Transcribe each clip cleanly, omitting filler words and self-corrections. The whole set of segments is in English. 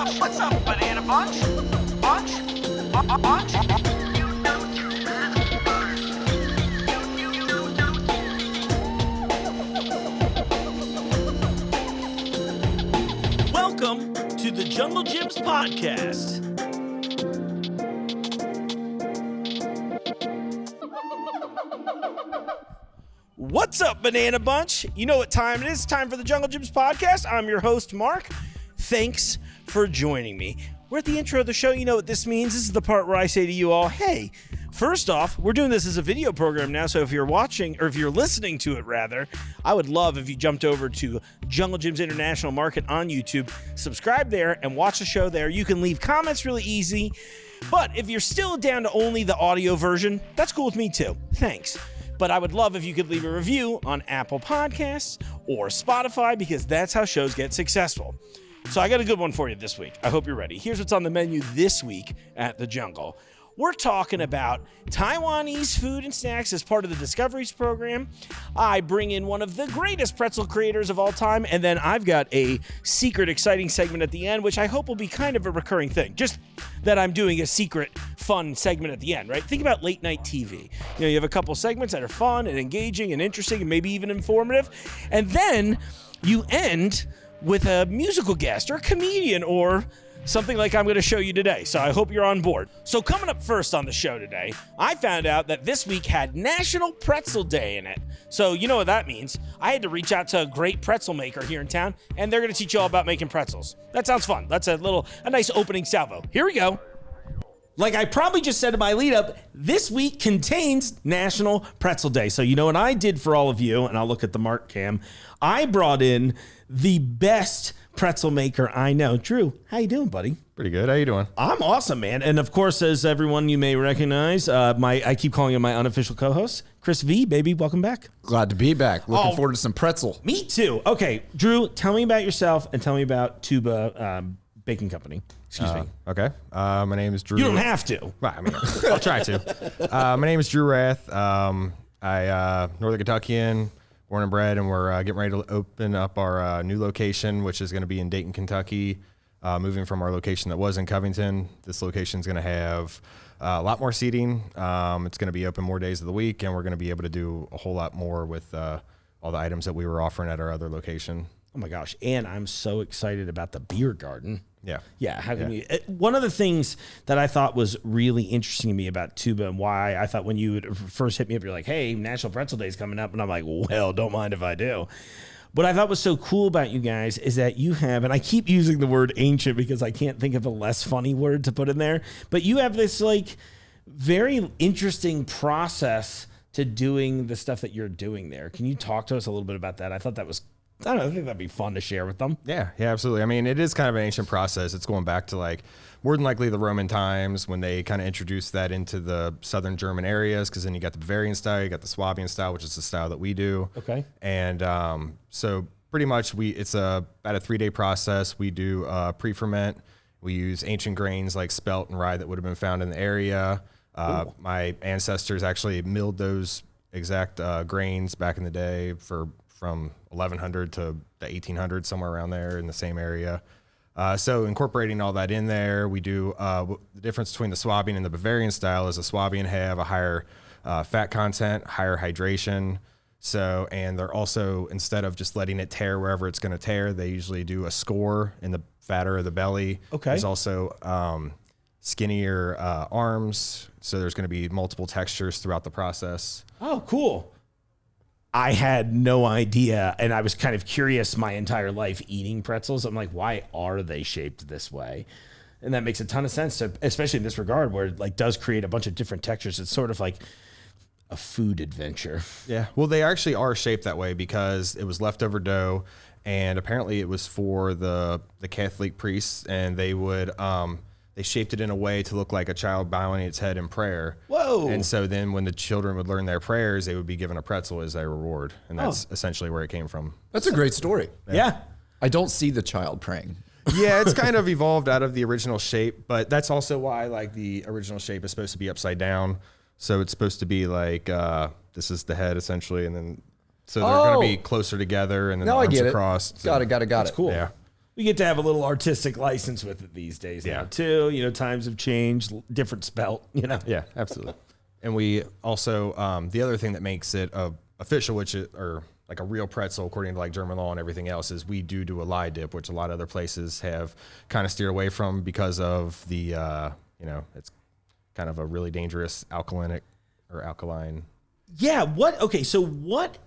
What's up, banana bunch? Bunch? Bunch? Welcome to the Jungle Gyms podcast. What's up, Banana Bunch? You know what time it is. Time for the Jungle Gyms podcast. I'm your host, Mark. Thanks for joining me. We're at the intro of the show. You know what this means. This is the part where I say to you all, hey, first off, we're doing this as a video program now, so if you're watching, or if you're listening to it rather, I would love if you jumped over to Jungle Gyms International Market on YouTube, subscribe there, and watch the show there. You can leave comments really easy, but if you're still down to only the audio version, that's cool with me too. Thanks. But I would love if you could leave a review on Apple Podcasts or Spotify, because that's how shows get successful. So I got a good one for you this week. I hope you're ready. Here's what's on the menu this week at the Jungle. We're talking about Taiwanese food and snacks as part of the Discoveries program. I bring in one of the greatest pretzel creators of all time, and then I've got a secret exciting segment at the end, which I hope will be kind of a recurring thing. Just that I'm doing a secret fun segment at the end, right? Think about late night TV. You know, you have a couple segments that are fun and engaging and interesting and maybe even informative, and then you end with a musical guest or a comedian or something like I'm going to show you today. So I hope you're on board. So coming up first on the show today, I found out that this week had National Pretzel Day in it. So you know what that means. I had to reach out to a great pretzel maker here in town, and they're going to teach you all about making pretzels. That sounds fun. That's a nice opening salvo. Here we go. Like I probably just said in my lead up, this week contains National Pretzel Day. So you know what I did for all of you, and I'll look at the Mark cam. I brought in the best pretzel maker I know. Drew, how you doing, buddy? Pretty good. How you doing? I'm awesome, man. And of course, as everyone you may recognize, I keep calling him my unofficial co-host, Chris V, baby. Welcome back. Glad to be back. Looking forward to some pretzel. Me too. Okay, Drew, tell me about yourself and tell me about Tuba Baking Company. Excuse me. Okay. My name is Drew. You don't have to. Well, I mean, I'll try to. My name is Drew Rath. I Northern Kentuckian, born and bred, and we're getting ready to open up our new location, which is going to be in Dayton, Kentucky. Moving from our location that was in Covington, this location is going to have a lot more seating. It's going to be open more days of the week, and we're going to be able to do a whole lot more with all the items that we were offering at our other location. Oh my gosh. And I'm so excited about the beer garden. Yeah. Yeah. How can we? One of the things that I thought was really interesting to me about Tuba, and why I thought when you would first hit me up, you're like, hey, National Pretzel Day is coming up. And I'm like, well, don't mind if I do. What I thought was so cool about you guys is that you have, and I keep using the word ancient because I can't think of a less funny word to put in there, but you have this like very interesting process to doing the stuff that you're doing there. Can you talk to us a little bit about that? I thought that was, I don't know, I think that'd be fun to share with them. Yeah, absolutely. I mean, it is kind of an ancient process. It's going back to like more than likely the Roman times when they kind of introduced that into the southern German areas, because then you got the Bavarian style, you got the Swabian style, which is the style that we do. Okay. And so pretty much it's about a 3-day process. We do pre-ferment. We use ancient grains like spelt and rye that would have been found in the area. My ancestors actually milled those exact grains back in the day from 1100 to the 1800s, somewhere around there in the same area. So incorporating all that in there, we do the difference between the Swabian and the Bavarian style is the Swabian have a higher fat content, higher hydration. So, and they're also, instead of just letting it tear wherever it's going to tear, they usually do a score in the fatter of the belly. Okay. There's also skinnier arms. So there's going to be multiple textures throughout the process. Oh, cool. I had no idea, and I was kind of curious my entire life eating pretzels. I'm like, why are they shaped this way? And that makes a ton of sense, especially in this regard, where it like does create a bunch of different textures. It's sort of like a food adventure. Yeah, well, they actually are shaped that way because it was leftover dough, and apparently it was for the Catholic priests, and they would they shaped it in a way to look like a child bowing its head in prayer. Whoa. And so then when the children would learn their prayers, they would be given a pretzel as their reward. And that's essentially where it came from. That's a great story. Yeah. I don't see the child praying. Yeah, it's kind of evolved out of the original shape, but that's also why like the original shape is supposed to be upside down. So it's supposed to be like, this is the head essentially. And then, so they're going to be closer together and then the arms across. So Got it. That's cool. Yeah. We get to have a little artistic license with it these days now too. You know, times have changed, different spelt, you know. Yeah, absolutely. And we also, the other thing that makes it official, or like a real pretzel according to like German law and everything else, is we do a lye dip, which a lot of other places have kind of steered away from because of the, you know, it's kind of a really dangerous alkaline. Yeah. Okay. So what?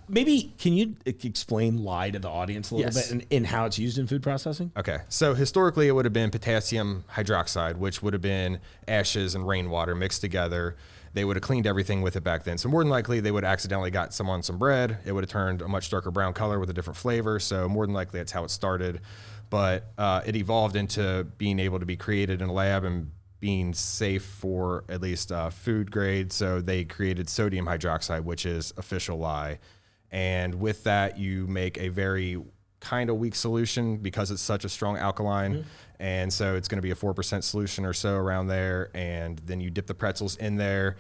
Maybe can you explain lye to the audience a little bit and how it's used in food processing? Okay. So historically, it would have been potassium hydroxide, which would have been ashes and rainwater mixed together. They would have cleaned everything with it back then. So more than likely, they would have accidentally got some on some bread. It would have turned a much darker brown color with a different flavor. So more than likely, that's how it started. But it evolved into being able to be created in a lab and being safe for at least food grade. So they created sodium hydroxide, which is official lye. And with that, you make a very kind of weak solution because it's such a strong alkaline. Mm-hmm. And so it's going to be a 4% solution or so around there. And then you dip the pretzels in there.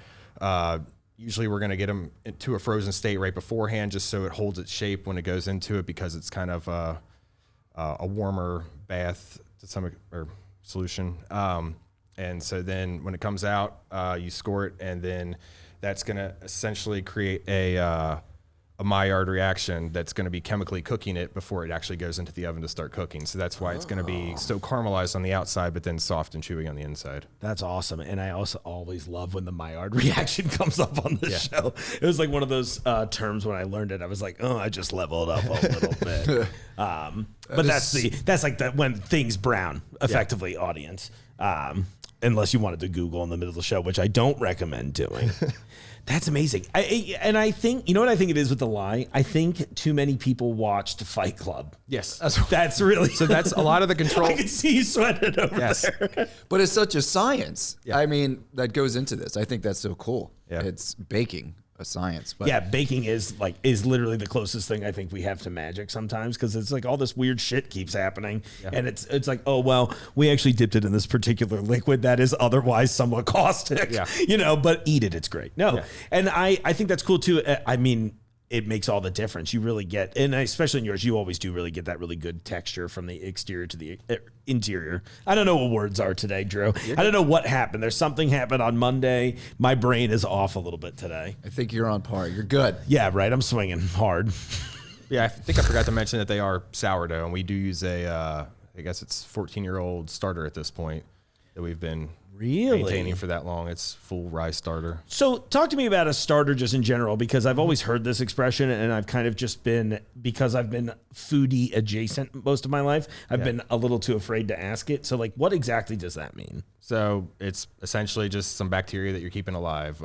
Usually we're going to get them into a frozen state right beforehand, just so it holds its shape when it goes into it, because it's kind of a warmer bath to some or solution. And so then when it comes out, you score it, and then that's going to essentially create a Maillard reaction that's going to be chemically cooking it before it actually goes into the oven to start cooking. So that's why it's going to be so caramelized on the outside, but then soft and chewy on the inside. That's awesome. And I also always love when the Maillard reaction comes up on the show. It was like one of those terms when I learned it. I was like, oh, I just leveled up a little bit. But that's like when things brown, effectively, audience. Unless you wanted to Google in the middle of the show, which I don't recommend doing. That's amazing. I think, you know what I think it is with the lye? I think too many people watched Fight Club. Yes. That's really... So that's a lot of the control. I can see you sweating over there. But it's such a science. Yeah. I mean, that goes into this. I think that's so cool. Yeah. It's baking. A science. But yeah, baking is literally the closest thing I think we have to magic sometimes, because it's like all this weird shit keeps happening, and it's like, oh well, we actually dipped it in this particular liquid that is otherwise somewhat caustic, you know, but eat it, it's great. And I think that's cool too. I mean, it makes all the difference. You really get, and especially in yours, you always do really get that really good texture from the exterior to the interior. I don't know what words are today, Drew. I don't know what happened. There's something happened on Monday. My brain is off a little bit today. I think you're on par. You're good. Yeah, right. I'm swinging hard. Yeah, I think I forgot to mention that they are sourdough, and we do use I guess it's 14-year-old starter at this point that we've been maintaining for that long. It's full rye starter. So talk to me about a starter just in general, because I've always heard this expression, and I've kind of just been, because I've been foodie adjacent most of my life, I've been a little too afraid to ask it. So like, what exactly does that mean? So it's essentially just some bacteria that you're keeping alive.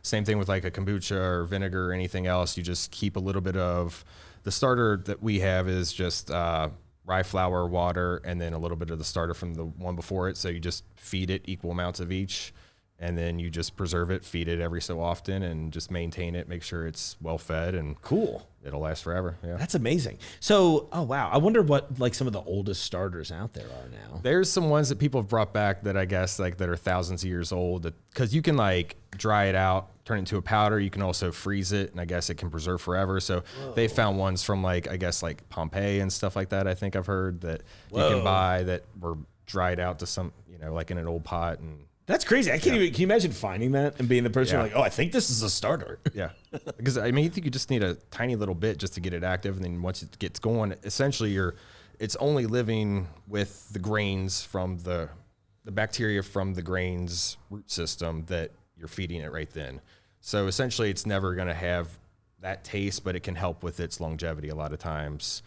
Same thing with like a kombucha or vinegar or anything else. You just keep a little bit of the starter that we have is just rye flour, water, and then a little bit of the starter from the one before it. So you just feed it equal amounts of each, and then you just preserve it, feed it every so often, and just maintain it, make sure it's well fed, and cool. It'll last forever. Yeah, that's amazing. So, oh wow, I wonder what like some of the oldest starters out there are now. There's some ones that people have brought back that I guess like that are thousands of years old, because you can like dry it out, turn it into a powder. You can also freeze it, and I guess it can preserve forever. So they found ones from like, I guess like Pompeii and stuff like that. I think I've heard that you can buy that were dried out to some, you know, like in an old pot. And that's crazy. I can't even, can you imagine finding that and being the person like, oh, I think this is a starter. Yeah. Because I mean, you think you just need a tiny little bit just to get it active. And then once it gets going, essentially it's only living with the grains from the bacteria from the grains root system that you're feeding it right then. So essentially it's never going to have that taste, but it can help with its longevity a lot of times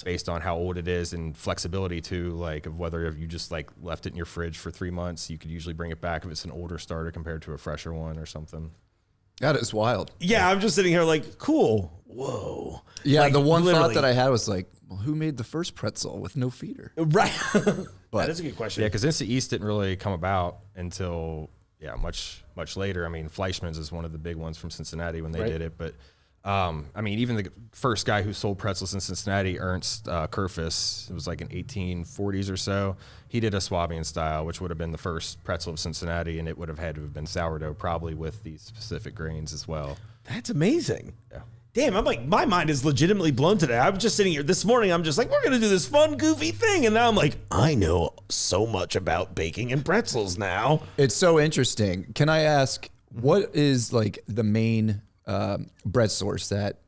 based on how old it is, and flexibility too, like of whether if you just like left it in your fridge for 3 months, you could usually bring it back if it's an older starter compared to a fresher one or something. That is wild. Yeah, I'm just sitting here like, cool. Whoa. Yeah, like, the one thought that I had was like, well, who made the first pretzel with no feeder? Right. But that is a good question. Yeah, because instant yeast didn't really come about until much later. I mean, Fleischmann's is one of the big ones from Cincinnati when they did it, but I mean, even the first guy who sold pretzels in Cincinnati, Ernst Kurfis, it was like in 1840s or so. He did a Swabian style, which would have been the first pretzel of Cincinnati, and it would have had to have been sourdough, probably with these specific grains as well. That's amazing. Yeah. Damn, I'm like, my mind is legitimately blown today. I was just sitting here this morning. I'm just like, we're going to do this fun, goofy thing. And now I'm like, I know so much about baking and pretzels now. It's so interesting. Can I ask, what is like the main bread source that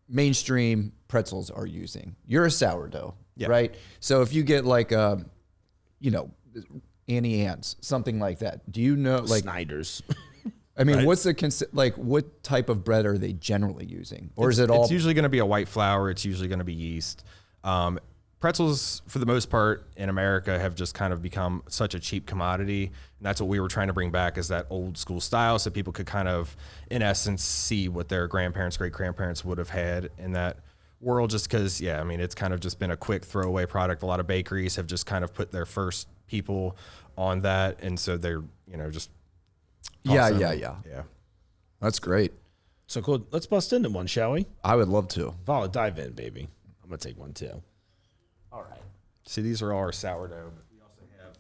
mainstream pretzels are using? You're a sourdough, right? So if you get like, Annie Ann's, something like that, do you know, like Snyder's? I mean, right. what's the what type of bread are they generally using, or is it all? It's usually going to be a white flour. It's usually going to be yeast. Pretzels, for the most part, in America, have just kind of become such a cheap commodity, and that's what we were trying to bring back, is that old school style, so people could kind of, in essence, see what their grandparents, great grandparents would have had in that world. Just because, it's kind of just been a quick throwaway product. A lot of bakeries have just kind of put their first people on that, and so they're just. Yeah. That's great. So cool. Let's bust into one, shall we? I would love to. Vala, dive in, baby. I'm going to take one too. All right. See, these are all our sourdough, but we also have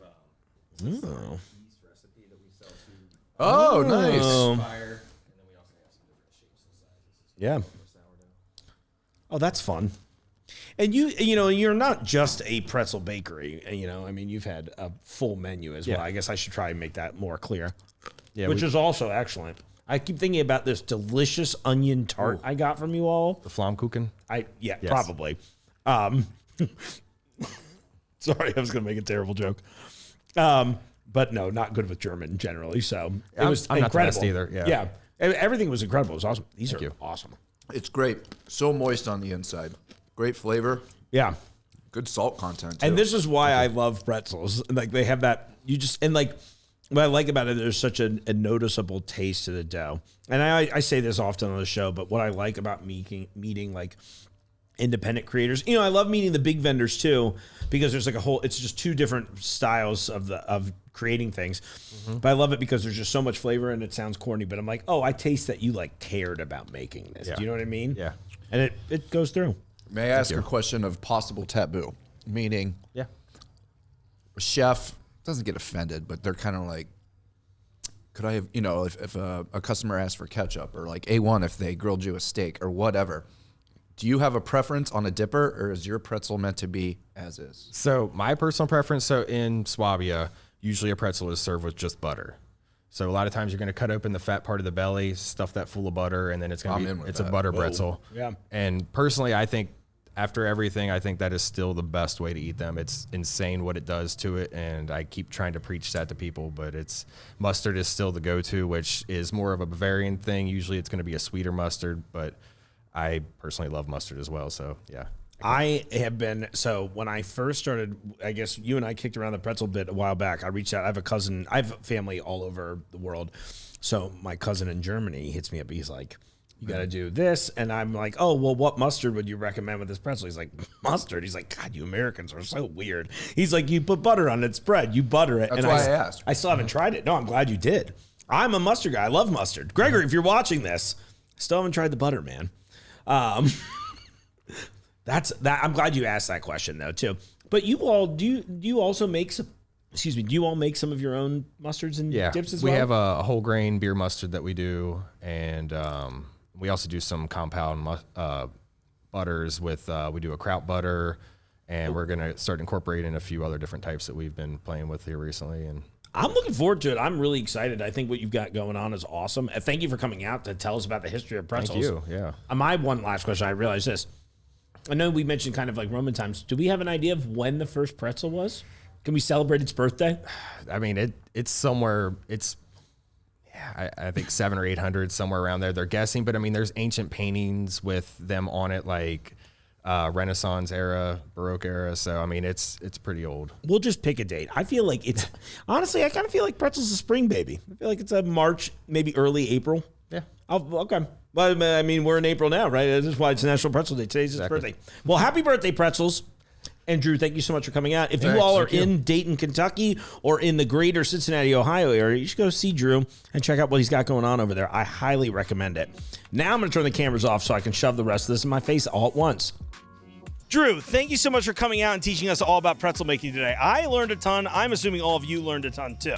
yeast recipe that we sell to. Oh, nice. Fire, and then we also have some different shapes and sizes. Yeah. Oh, that's fun. And you're not just a pretzel bakery. You've had a full menu as well. I guess I should try and make that more clear. Yeah, which is also excellent. I keep thinking about this delicious onion tart I got from you all. The Flammkuchen? Yes. Probably. Sorry, I was going to make a terrible joke. But no, not good with German generally. So it was I'm incredible. not the best either. Yeah. Everything was incredible. It was awesome. These are awesome. It's great. So moist on the inside. Great flavor. Yeah. Good salt content, too. And this is why I love pretzels. Like, they have that, what I like about it, there's such a noticeable taste to the dough. And I say this often on the show, but what I like about meeting like independent creators, I love meeting the big vendors too, because there's like it's just two different styles of creating things. Mm-hmm. But I love it because there's just so much flavor, and it sounds corny, but I'm like, oh, I taste that you like cared about making this. Yeah. Do you know what I mean? Yeah. And it goes through. May I ask a question of possible taboo? Meaning, Yeah. a chef doesn't get offended, but they're kind of like, could I have, if a customer asks for ketchup, or like A1 if they grilled you a steak or whatever, do you have a preference on a dipper, or is your pretzel meant to be as is? So my personal preference, in Swabia, usually a pretzel is served with just butter. So a lot of times you're going to cut open the fat part of the belly, stuff that full of butter, and then it's going to be a butter pretzel. Yeah. And personally, I think after everything, I think that is still the best way to eat them. It's insane what it does to it, and I keep trying to preach that to people, but mustard is still the go-to, which is more of a Bavarian thing. Usually it's going to be a sweeter mustard, but I personally love mustard as well, so yeah. When I first started, I guess you and I kicked around the pretzel bit a while back. I reached out. I have family all over the world. So my cousin in Germany hits me up. He's like, you got to do this. And I'm like, oh, well, what mustard would you recommend with this pretzel? He's like, mustard? He's like, God, you Americans are so weird. He's like, you put butter on its bread. You butter it. That's why I asked. I still haven't tried it. No, I'm glad you did. I'm a mustard guy. I love mustard. Gregory, if you're watching this, still haven't tried the butter, man. That's that. I'm glad you asked that question though too. But you all do you also make some? Excuse me. Do you all make some of your own mustards and dips as well? We have a whole grain beer mustard that we do, and we also do some compound butters with. We do a kraut butter, and we're gonna start incorporating a few other different types that we've been playing with here recently. And I'm looking forward to it. I'm really excited. I think what you've got going on is awesome. Thank you for coming out to tell us about the history of pretzels. Thank you. Yeah. My one last question. I realized this. I know we mentioned kind of like Roman times. Do we have an idea of when the first pretzel was? Can we celebrate its birthday? I mean, it's somewhere. I think 700 or 800, somewhere around there. They're guessing, but I mean, there's ancient paintings with them on it, like Renaissance era, Baroque era. So I mean, it's pretty old. We'll just pick a date. I feel like it's honestly, I kind of feel like pretzel's a spring baby. I feel like it's a March, maybe early April. Yeah. Okay. Well, I mean, we're in April now, right? This is why it's National Pretzel Day. Today's his birthday. Well, happy birthday, Pretzels. And Drew, thank you so much for coming out. If you all are in Dayton, Kentucky, or in the greater Cincinnati, Ohio area, you should go see Drew and check out what he's got going on over there. I highly recommend it. Now I'm going to turn the cameras off so I can shove the rest of this in my face all at once. Drew, thank you so much for coming out and teaching us all about pretzel making today. I learned a ton. I'm assuming all of you learned a ton too.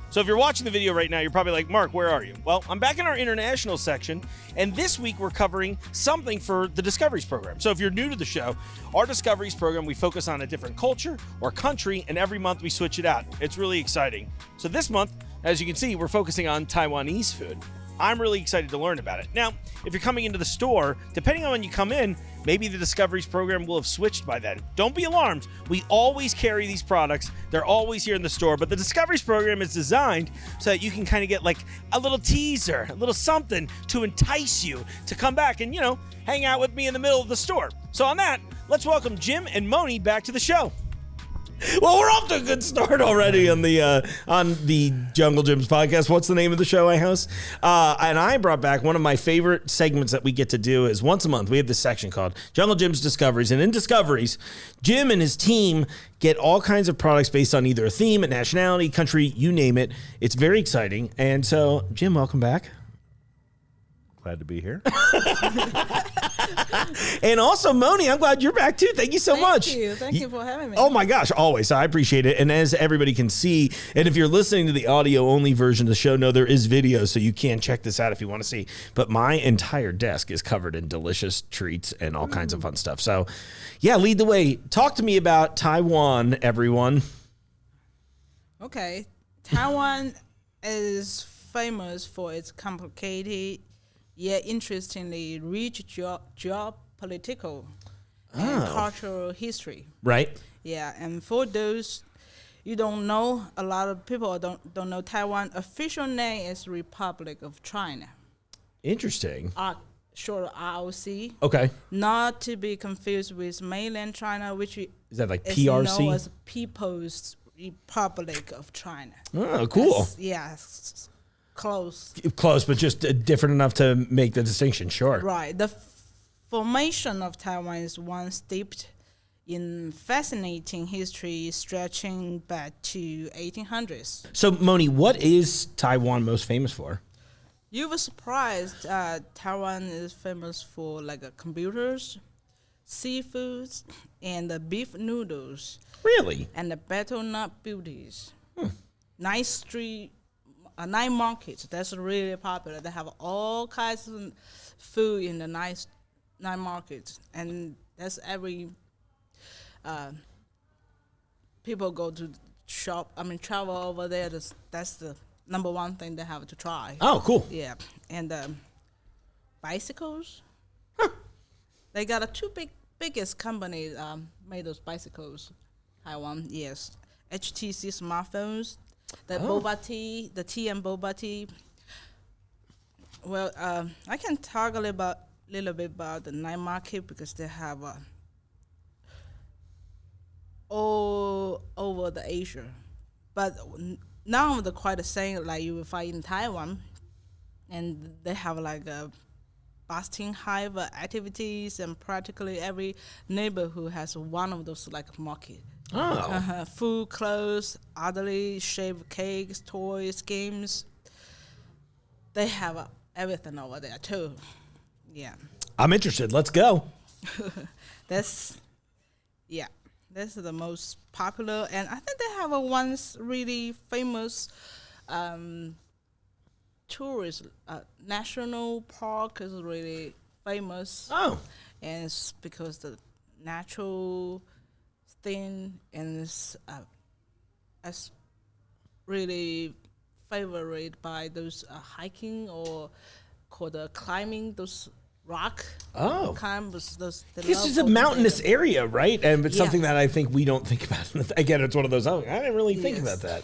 So if you're watching the video right now, you're probably like, Mark, where are you? Well, I'm back in our international section, and this week we're covering something for the Discoveries program. So if you're new to the show, our Discoveries program, we focus on a different culture or country, and every month we switch it out. It's really exciting. So this month, as you can see, we're focusing on Taiwanese food. I'm really excited to learn about it. Now, if you're coming into the store, depending on when you come in, maybe the Discoveries program will have switched by then. Don't be alarmed. We always carry these products. They're always here in the store, but the Discoveries program is designed so that you can kind of get like a little teaser, a little something to entice you to come back and, hang out with me in the middle of the store. So on that, let's welcome Jim and Moni back to the show. Well, we're off to a good start already on the Jungle Gyms podcast. What's the name of the show I host? And I brought back one of my favorite segments that we get to do is once a month. We have this section called Jungle Gyms Discoveries. And in Discoveries, Jim and his team get all kinds of products based on either a theme, a nationality, country, you name it. It's very exciting. And so, Jim, welcome back. Glad to be here. And also, Moni, I'm glad you're back too. Thank you so much. Thank you for having me. Oh my gosh, always. I appreciate it. And as everybody can see, and if you're listening to the audio only version of the show, no, there is video, so you can check this out if you want to see. But my entire desk is covered in delicious treats and all kinds of fun stuff. So, yeah, lead the way. Talk to me about Taiwan, everyone. Okay. Taiwan is famous for its complicated yet interestingly rich geopolitical and cultural history. Right. Yeah, and for those you don't know, a lot of people don't know Taiwan official name is Republic of China. Interesting. Short ROC. Okay. Not to be confused with mainland China, which Is that like is PRC? known as People's Republic of China. Oh, cool. Yes. Close, but just different enough to make the distinction. Sure. right. The formation of Taiwan is one steeped in fascinating history stretching back to 1800s. So, Moni, what is Taiwan most famous for? You were surprised. Taiwan is famous for computers, seafoods, and the beef noodles. Really? And the battle nut beauties. Nice street. Night markets, that's really popular. They have all kinds of food in the night markets, and that's every people go to travel over there. That's the number one thing they have to try. Oh, cool. Yeah, and bicycles. They got two biggest companies made those bicycles. Taiwan, yes. HTC smartphones. The boba tea, the tea and boba tea. Well, I can talk a little bit about the night market because they have all over the Asia, but none of the quite the same like you will find in Taiwan, and they have a busting hive activities, and practically every neighborhood has one of those market. Oh. Food, clothes, oddly shaped cakes, toys, games. They have everything over there too. Yeah. I'm interested. Let's go. This is the most popular, and I think they have a once really famous tourist national park is really famous. Oh. And it's because the natural thing and it's really favored by those hiking or called climbing those rock. Oh. Those This is a mountainous area, right? And it's something that I think we don't think about. Again, it's one of those, I didn't really think about that.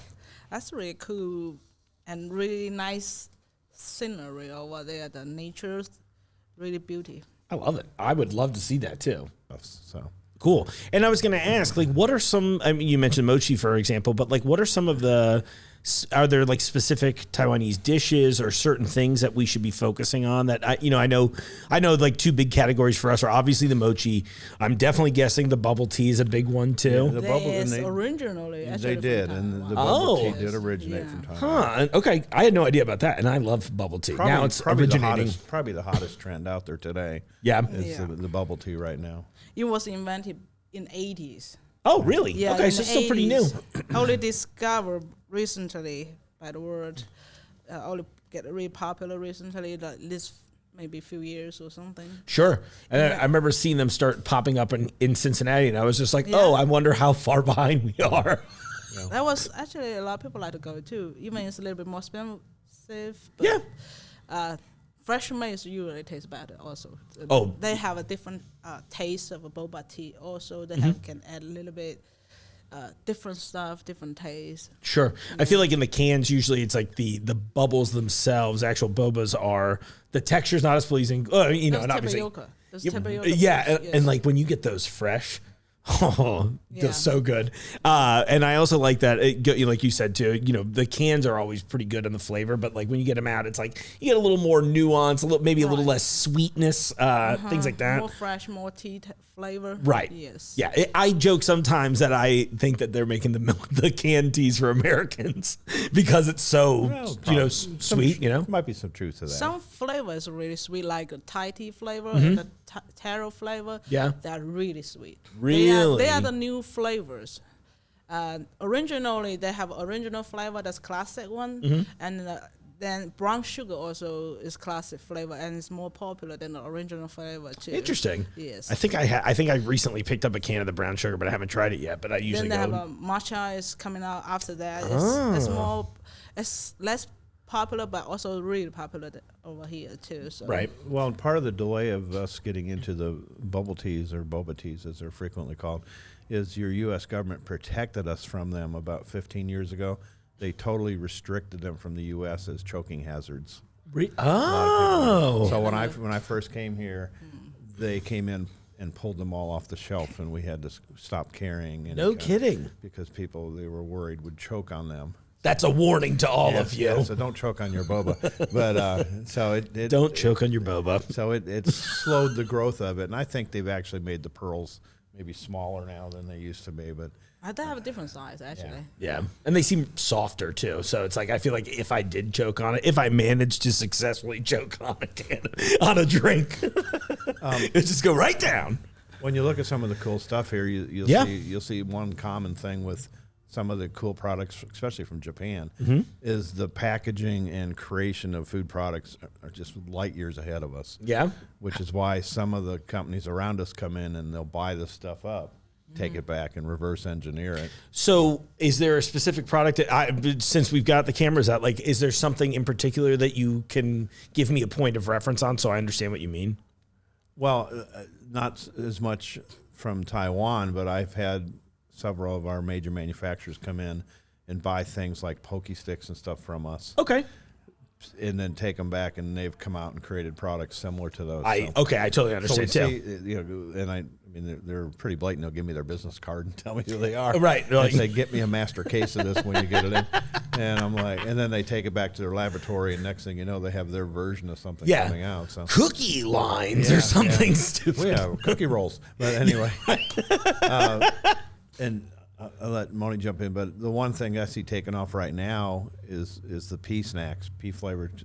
That's really cool and really nice scenery over there. The nature's really beauty. I love it. I would love to see that too. So Cool. And I was going to ask, what are some, you mentioned mochi, for example, but what are some of are there specific Taiwanese dishes or certain things that we should be focusing on that I know two big categories for us are obviously the mochi. I'm definitely guessing the bubble tea is a big one too. Yeah, the bubble originally they did, and the bubble tea did originate from Taiwan. Huh. Okay. I had no idea about that, and I love bubble tea. Now it's originating. Probably the hottest trend out there today. Yeah. Is the bubble tea right now. It was invented in 80s. Oh, really? Yeah, okay, so it's still pretty new. Only discovered recently by the word. Only get really popular recently, like this maybe a few years or something. Sure. And Yeah. I remember seeing them start popping up in Cincinnati, and I was just like, Yeah. oh, I wonder how far behind we are. That was actually a lot of people like to go too. Even it's a little bit more expensive. But, Yeah. Fresh maize usually tastes better also. Oh. They have a different taste of a boba tea also. They can add a little bit different stuff, different taste. Sure. I feel like in the cans, usually it's like the bubbles themselves, actual bobas are, the texture's not as pleasing. You know, Those and obviously. tapioca. Those tapioca Yeah. bowls, And yes. like when you get those fresh, oh, Yeah. they're so good. And I also like that, like you said too, you know, the cans are always pretty good in the flavor, but like when you get them out, it's like you get a little more nuance, maybe a little Right. less sweetness, things like that. More fresh, more tea flavor. Right. Yes. Yeah. I joke sometimes that I think that they're making the canned teas for Americans because it's so, sweet, you know? Might be some truth to that. Some flavors are really sweet, like a Thai tea flavor and the taro flavor. Yeah. They're really sweet. Really? They are the new flavors. Originally, they have original flavor, that's classic one, and then brown sugar also is classic flavor, and it's more popular than the original flavor too. Interesting. Yes. I think I recently picked up a can of the brown sugar, but I haven't tried it yet. But I usually Then they go. have a matcha is coming out after that. It's less popular, but also really popular over here too. So Right. Well, and part of the delay of us getting into the bubble teas or boba teas, as they're frequently called, is your U.S. government protected us from them about 15 years ago. They totally restricted them from the U.S. as choking hazards. Oh. So when I first came here, they came in and pulled them all off the shelf, and we had to stop carrying. Any No kind, kidding. because people they were worried would choke on them. That's a warning to all of you. Yeah, so don't choke on your boba. But so it Don't choke on your boba. So it slowed the growth of it, and I think they've actually made the pearls maybe smaller now than they used to be. But they have a different size actually. Yeah. And they seem softer too. So it's like, I feel like if I did choke on it, if I managed to successfully choke on a can, on a drink, it just go right down. when you look at some of the cool stuff here, you'll see one common thing with some of the cool products, especially from Japan, is the packaging and creation of food products are just light years ahead of us. Yeah. Which is why some of the companies around us come in and they'll buy this stuff up, take it back, and reverse engineer it. So is there a specific product that since we've got the cameras out, like, is there something in particular that you can give me a point of reference on so I understand what you mean? Well, not as much from Taiwan, but I've had several of our major manufacturers come in and buy things like Poke Sticks and stuff from us, Okay. and then take them back, and they've come out and created products similar to those. I totally So understand we too. see, and I mean, they're pretty blatant. They'll give me their business card and tell me who they are. Right. And say, get me a master case of this when you get it in. And I'm like, and then they take it back to their laboratory, and next thing you know, they have their version of something coming out. So Cookie lines or something stupid. well, yeah, cookie rolls. But anyway, and I'll let Moni jump in. But the one thing I see taking off right now is the pea snacks, pea flavored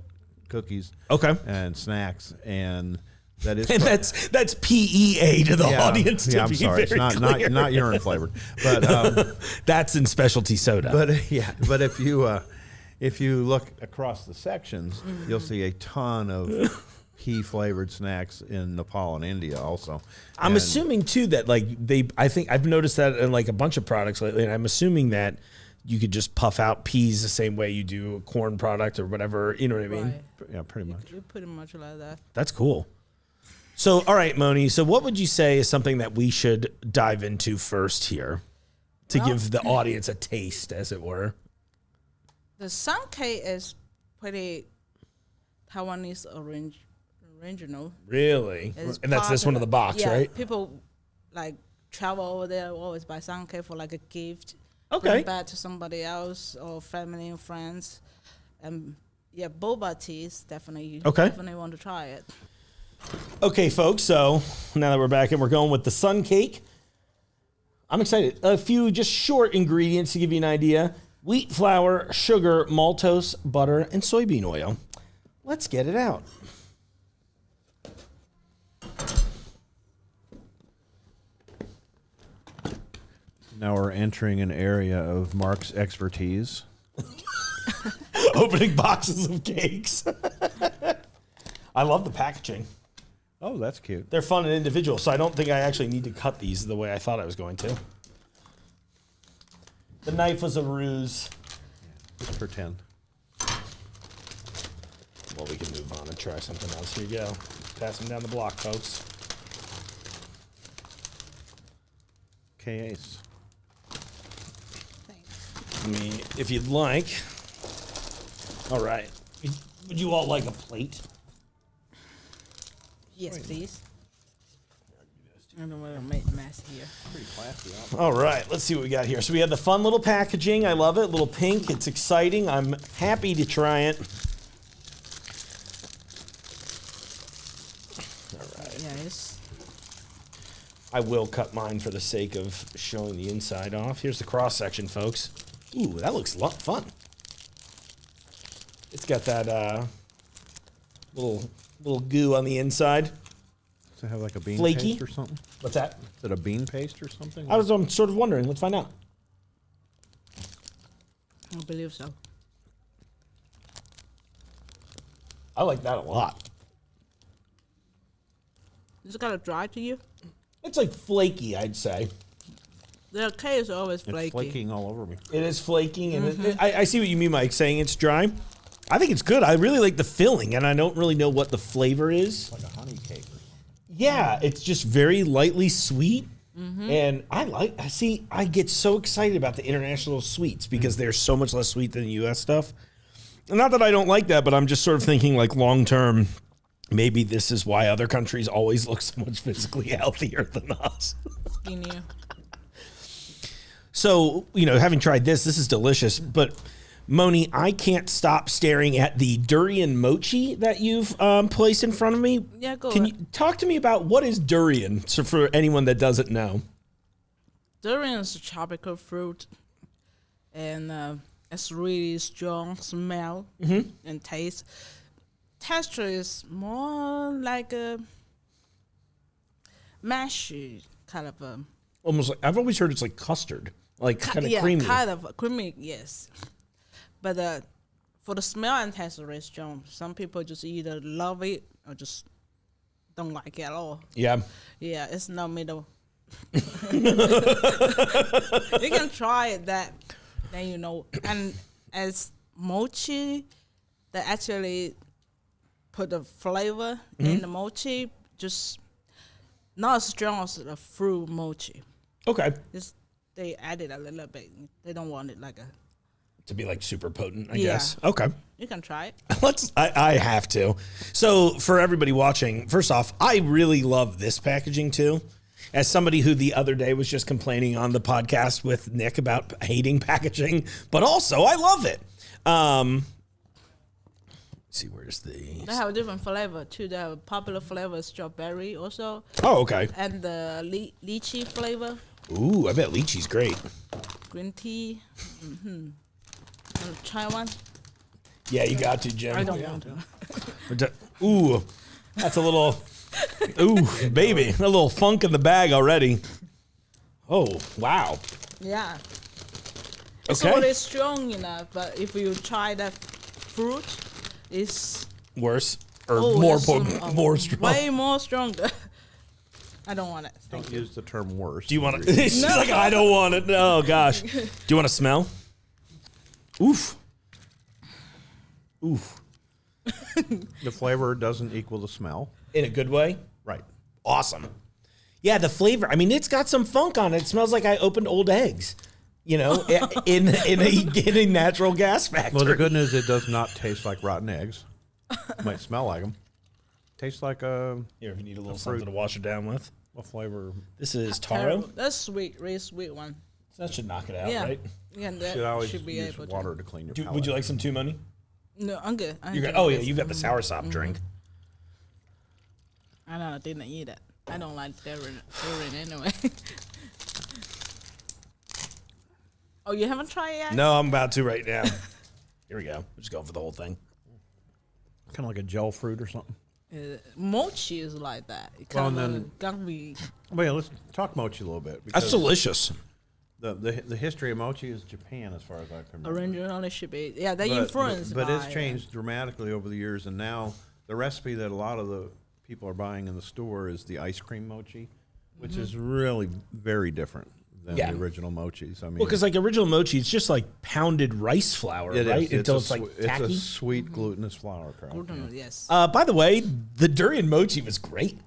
cookies, Okay. and snacks, and that is And that's PEA to the audience. To Yeah, I'm be sorry, it's very not clear. not urine flavored, but That's in specialty soda. but if you look across the sections, you'll see a ton of pea flavored snacks in Nepal and India also. I'm assuming too that I think I've noticed that in like a bunch of products lately, and I'm assuming that you could just puff out peas the same way you do a corn product or whatever. You know what I mean? Right. Yeah, pretty much. You're pretty much like that. That's cool. So, all right, Moni. So, what would you say is something that we should dive into first here to give the audience a taste, as it were? The sun cake is pretty Taiwanese original. Really? It's And that's this one in the box, yeah, right? People like travel over there always buy sun cake for like a gift. Okay. Bring back to somebody else or family and friends. Yeah, boba tea is definitely definitely want to try it. Okay, folks. So now that we're back and we're going with the sun cake, I'm excited. A few just short ingredients to give you an idea: wheat flour, sugar, maltose, butter, and soybean oil. Let's get it out. Now we're entering an area of Mark's expertise. opening boxes of cakes. I love the packaging. Oh, that's cute. They're fun and individual, so I don't think I actually need to cut these the way I thought I was going to. The knife was a ruse. Just pretend. Well, we can move on and try something else. Here you go. Pass them down the block, folks. K-Ace. Thanks. I mean, if you'd like. All right. Would you all like a plate? Yes, please. I don't want to make mess here. Pretty classy. All right, let's see what we got here. So we have the fun little packaging. I love it. Little pink. It's exciting. I'm happy to try it. All right. Yes. I will cut mine for the sake of showing the inside off. Here's the cross section, folks. Ooh, that looks fun. It's got that little goo on the inside. Does it have like a bean Flaky? paste or something? What's that? Is it a bean paste or something? I'm sort of wondering. Let's find out. I believe so. I like that a lot. Is it got to dry to you? It's like flaky, I'd say. The cake is always It's flaky. flaking all over me. It is flaking, and I see what you mean, Mike, saying it's dry. I think it's good. I really like the filling, and I don't really know what the flavor is. Like a honey cake or something. Yeah, it's just very lightly sweet. And I get so excited about the international sweets because they're so much less sweet than the U.S. stuff. And not that I don't like that, but I'm just sort of thinking like long term, maybe this is why other countries always look so much physically healthier than us. Skinnier. So, having tried this is delicious. But Moni, I can't stop staring at the Durian Mochi that you've placed in front of me. Yeah, go Can ahead. you talk to me about what is durian? So for anyone that doesn't know. Durian is a tropical fruit, and it's really strong smell and taste. Texture is more like a mashy kind of a. Almost like I've always heard it's like custard, like kind of yeah, creamy. kind of creamy, yes. But for the smell and taste, it's very strong. Some people just either love it or just don't like it at all. Yeah. Yeah, it's no middle. You can try it that, then you know. And as mochi, they actually put the flavor in the mochi, just not as strong as the fruit mochi. Okay. Just they added a little bit. They don't want it like a. To be like super potent, I Yeah. guess. Okay. You can try it. I have to. So for everybody watching, first off, I really love this packaging too. As somebody who the other day was just complaining on the podcast with Nick about hating packaging, but also I love it. Let's see, where's the... They have a different flavor too. They have a popular flavor, strawberry also, Oh, okay. and the lychee flavor, Ooh, I bet lychee's great. green tea. And try one. Yeah, you got to, Jim. I don't want to. Ooh, that's a little... Ooh, baby, a little funk in the bag already. Oh, wow. Yeah. It's Okay. already strong enough, but if you try that fruit, it's Worse or more it's, potent, more strong. way more stronger. I don't want it. Don't use the term worse. Do you want to? She's like, I don't want it. No, gosh. Do you want to smell? Oof. Oof. The flavor doesn't equal the smell. In a good way. Right. Awesome. Yeah, the flavor. I mean, it's got some funk on it. It smells like I opened old eggs. In a natural gas factory. Well, the good news, it does not taste like rotten eggs. Might smell like them. Tastes like a Here, if you need a little fruit. something to wash it down with. flavor. This is taro. Terrible. That's sweet, really sweet one. So that should knock it out, Yeah. right? Yeah, that Should always should be use able water to clean your palate. Would you like some too, Money? to. No, I'm good. You're good. Oh yeah, you've got the soursop drink. I didn't eat it. I don't like durian anyway. Oh, you haven't tried it yet? No, I'm about to right now. Here we go. We're just going for the whole thing. Kind of like a gel fruit or something. Mochi is like that. It Well, kind and of gummy. Well, yeah, let's talk mochi a little bit. That's because delicious. The history of mochi is Japan, as far as I can remember. Originally should be. Yeah, they But influenced it's by, changed dramatically over the years, and now the recipe that a lot of the people are buying in the store is the ice cream mochi, which is really very different than Yeah. the original mochis. I mean, Well, because like original mochi, it's just like pounded rice flour, it right? is. Until a it's like it's tacky. a sweet glutinous flour crop. Gluten, yes. By the way, the durian mochi was great.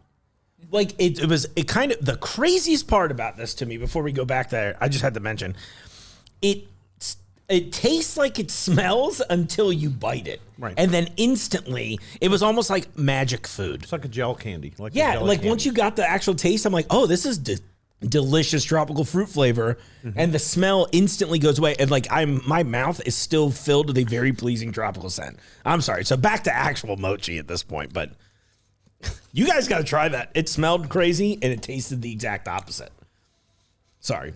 Like it kind of the craziest part about this to me. Before we go back there, I just had to mention it tastes like it smells until you bite it, Right. And then instantly, it was almost like magic food. It's like a gel candy. Like Yeah, jelly like candy. once you got the actual taste, I'm like, oh, this is delicious tropical fruit flavor, and the smell instantly goes away. And like my mouth is still filled with a very pleasing tropical scent. I'm sorry. So back to actual mochi at this point, but you guys got to try that. It smelled crazy and it tasted the exact opposite. Sorry.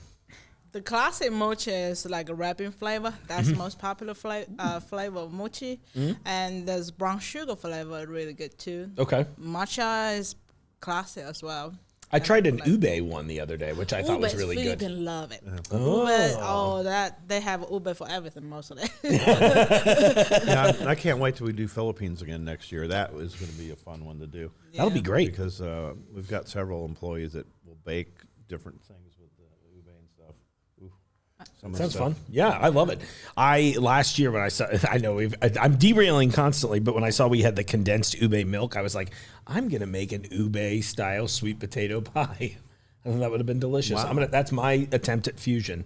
The classic mochi is like a wrapping flavor. That's the most popular flavor of mochi. And there's brown sugar flavor, really good too. Okay. Matcha is classic as well. I tried an ube one the other day, which I thought was Ube, really good. Philippines love it. Oh. That they have ube for everything, most of it. Yeah, I can't wait till we do Philippines again next year. That is going to be a fun one to do That'll be great. because we've got several employees that will bake different things with the ube and stuff. Ooh. Some of the Sounds stuff- fun. Yeah, I love it. Last year when I saw, I know I'm derailing constantly, but when I saw we had the condensed ube milk, I was like, I'm gonna make an ube style sweet potato pie. I thought that would have been delicious. Wow. That's my attempt at fusion.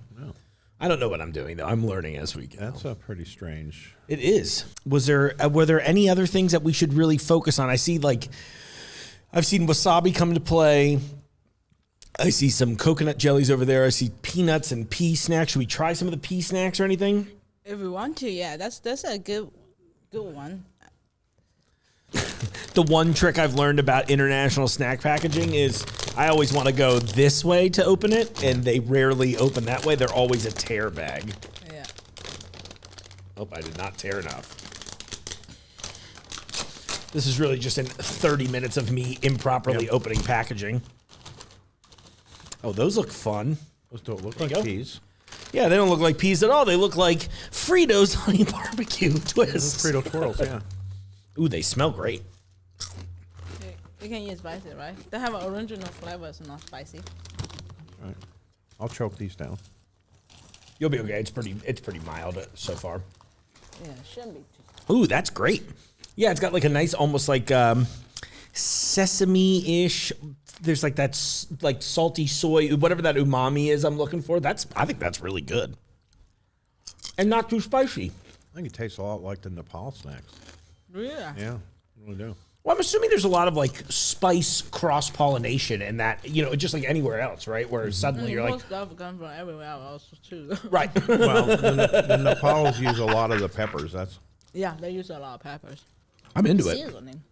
I don't know what I'm doing though. I'm learning as we go. That's pretty strange. It is. Were there any other things that we should really focus on? I've seen wasabi come into play. I see some coconut jellies over there. I see peanuts and pea snacks. Should we try some of the pea snacks or anything? If we want to, yeah, that's a good one. The one trick I've learned about international snack packaging is I always want to go this way to open it, and they rarely open that way. They're always a tear bag. Yeah. Oh, I did not tear enough. This is really just in 30 minutes of me improperly opening packaging. Oh, those look fun. Those don't look There you like go. peas. Yeah, they don't look like peas at all. They look like Fritos honey barbecue Those twists. Frito twirls, yeah. Ooh, they smell great. You can use spicy, right? They have an original flavor, it's not spicy. All right. I'll choke these down. You'll be okay. It's pretty mild so far. Yeah, shouldn't be too. Ooh, that's great. Yeah, it's got like a nice, almost like sesame-ish. There's like that like salty soy, whatever that umami is I'm looking for. I think that's really good. And not too spicy. I think it tastes a lot like the Nepal snacks. Yeah. Yeah, I really do. Well, I'm assuming there's a lot of like spice cross-pollination in that, just like anywhere else, right? Where suddenly you're like, Most stuff comes from everywhere else too. right. Well, the Nepals use a lot of the peppers. Yeah, they use a lot of peppers. I'm into it. Seasoning.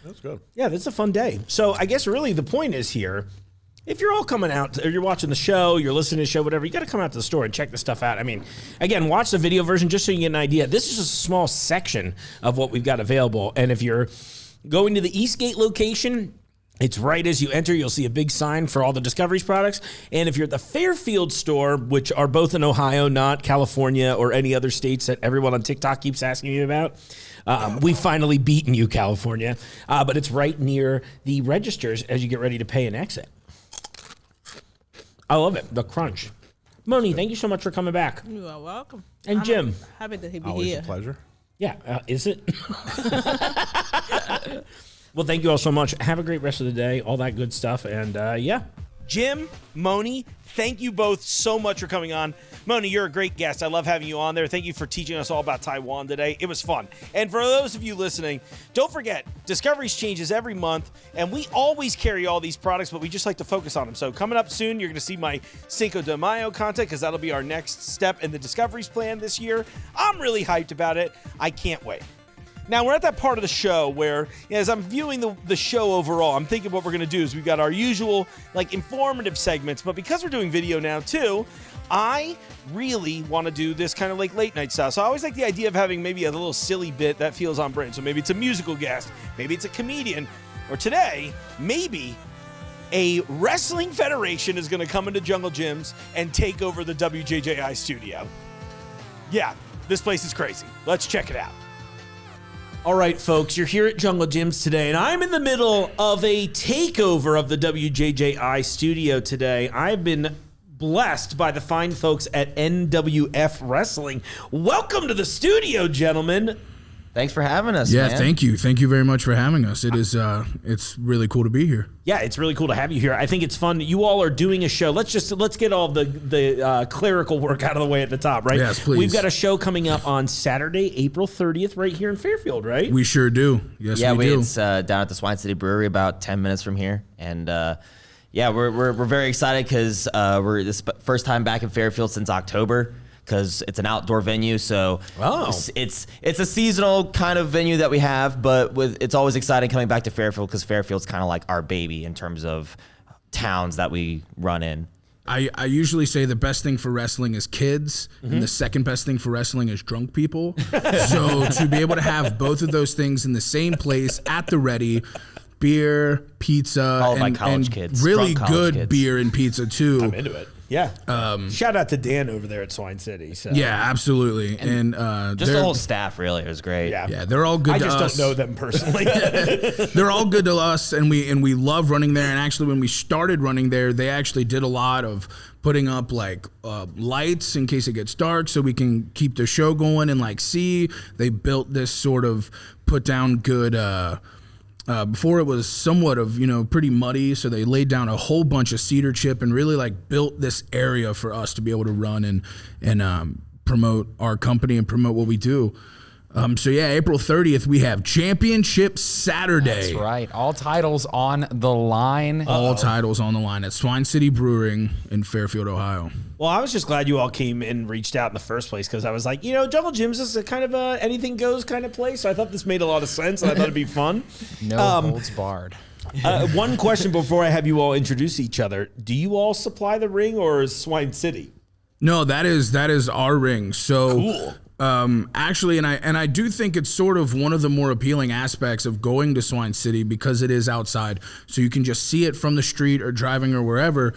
That's good. Yeah, that's a fun day. So I guess really the point is here, if you're all coming out, or you're watching the show, you're listening to the show, whatever, you got to come out to the store and check this stuff out. I mean, again, watch the video version just so you get an idea. This is just a small section of what we've got available. And if you're going to the Eastgate location, it's right as you enter. You'll see a big sign for all the Discoveries products. And if you're at the Fairfield store, which are both in Ohio, not California or any other states that everyone on TikTok keeps asking me about, we've finally beaten you, California. But it's right near the registers as you get ready to pay and exit. I love it. The crunch. Moni, thank you so much for coming back. You are welcome. And Jim. Happy to be Always here. a pleasure. Yeah, is it? Well, thank you all so much. Have a great rest of the day, all that good stuff, and yeah. Jim, Moni, thank you both so much for coming on. Moni, you're a great guest. I love having you on there. Thank you for teaching us all about Taiwan today. It was fun. And for those of you listening, don't forget, Discoveries changes every month, and we always carry all these products, but we just like to focus on them. So coming up soon, you're going to see my Cinco de Mayo content, because that'll be our next step in the Discoveries plan this year. I'm really hyped about it. I can't wait. Now, we're at that part of the show where, as I'm viewing the show overall, I'm thinking what we're going to do is we've got our usual, informative segments, but because we're doing video now, too, I really want to do this kind of late night style. So I always like the idea of having maybe a little silly bit that feels on brand. So maybe it's a musical guest, maybe it's a comedian, or today, maybe a wrestling federation is going to come into Jungle Gyms and take over the WJJI studio. Yeah, this place is crazy. Let's check it out. All right, folks, you're here at Jungle Gyms today, and I'm in the middle of a takeover of the WJJI studio today. I've been blessed by the fine folks at NWF Wrestling. Welcome to the studio, gentlemen. Thanks for having us, Yeah, man. thank you. Thank you very much for having us. It is it's really cool to be here. Yeah, it's really cool to have you here. I think it's fun. You all are doing a show. Let's get all the clerical work out of the way at the top, right? Yes, please. We've got a show coming up on Saturday, April 30th, right here in Fairfield, right? We sure do. Yes, Yeah, we do. it's down at the Swine City Brewery, about 10 minutes from here, and yeah, we're very excited because we're this first time back in Fairfield since October. Because it's an outdoor venue, so it's a seasonal kind of venue that we have, but it's always exciting coming back to Fairfield because Fairfield's kind of like our baby in terms of towns that we run in. I usually say the best thing for wrestling is kids, and the second best thing for wrestling is drunk people. So to be able to have both of those things in the same place at the ready, beer, pizza, All of my and college kids, really drunk college good kids. beer and pizza too. I'm into it. Yeah. Shout out to Dan over there at Swine City. So. Yeah, absolutely. And Just the whole staff, really, it was great. Yeah. they're all good I to just us. don't know them personally. They're all good to us, and we love running there. And actually, when we started running there, they actually did a lot of putting up like lights in case it gets dark, so we can keep the show going and like see. They built this sort of put down good. Before it was somewhat of, pretty muddy, so they laid down a whole bunch of cedar chip and really like built this area for us to be able to run and promote our company and promote what we do. So yeah, April 30th, we have Championship Saturday. That's right. All titles on the line. All titles on the line at Swine City Brewing in Fairfield, Ohio. Well, I was just glad you all came and reached out in the first place because I was like, Jungle Gyms is a kind of a anything goes kind of place. So I thought this made a lot of sense and I thought it'd be fun. No holds barred. One question before I have you all introduce each other. Do you all supply the ring or is Swine City? No, that is our ring. So Cool. Actually, and I do think it's sort of one of the more appealing aspects of going to Swine City because it is outside, so you can just see it from the street or driving or wherever.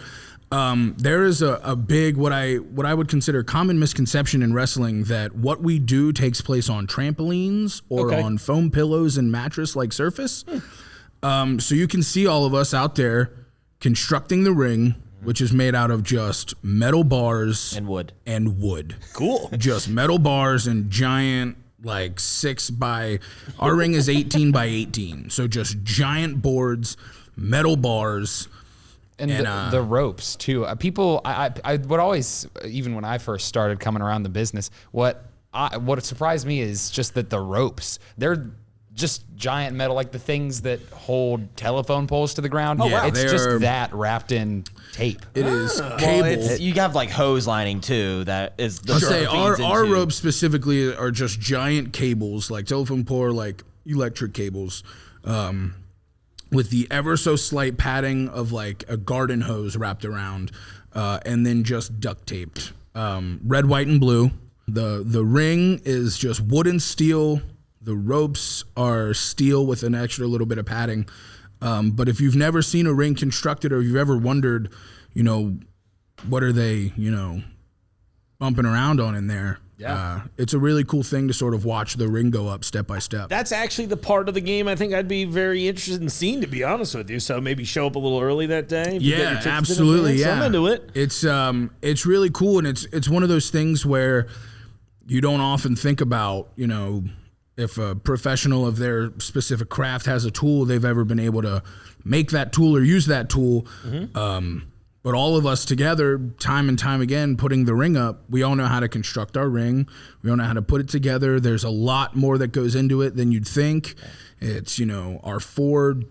There is a big what I would consider common misconception in wrestling that what we do takes place on trampolines or on foam pillows and mattress like surface. So you can see all of us out there constructing the ring, which is made out of just metal bars And wood. Cool. Just metal bars and giant, like our ring is 18 by 18. So just giant boards, metal bars. And the ropes too. People, I would always, even when I first started coming around the business, what surprised me is just that the ropes, they're just giant metal, like the things that hold telephone poles to the ground. wow. It's They're- just that wrapped in tape. It is Well, cable. you have like hose lining too. That is the I'll say feeds our into- ropes specifically are just giant cables, like telephone pole, like electric cables, with the ever so slight padding of like a garden hose wrapped around, and then just duct taped. Red, white, and blue. The ring is just wood and steel. The ropes are steel with an extra little bit of padding. But if you've never seen a ring constructed or you've ever wondered, what are they, bumping around on in there? Yeah. It's a really cool thing to sort of watch the ring go up step by step. That's actually the part of the game I think I'd be very interested in seeing, to be honest with you. So maybe show up a little early that day. if you get your Yeah, tickets in absolutely. advance. Yeah, I'm into it. It's really cool, and it's one of those things where you don't often think about, if a professional of their specific craft has a tool, they've ever been able to make that tool or use that tool. But all of us together, time and time again, putting the ring up, we all know how to construct our ring. We all know how to put it together. There's a lot more that goes into it than you'd think. It's, our 4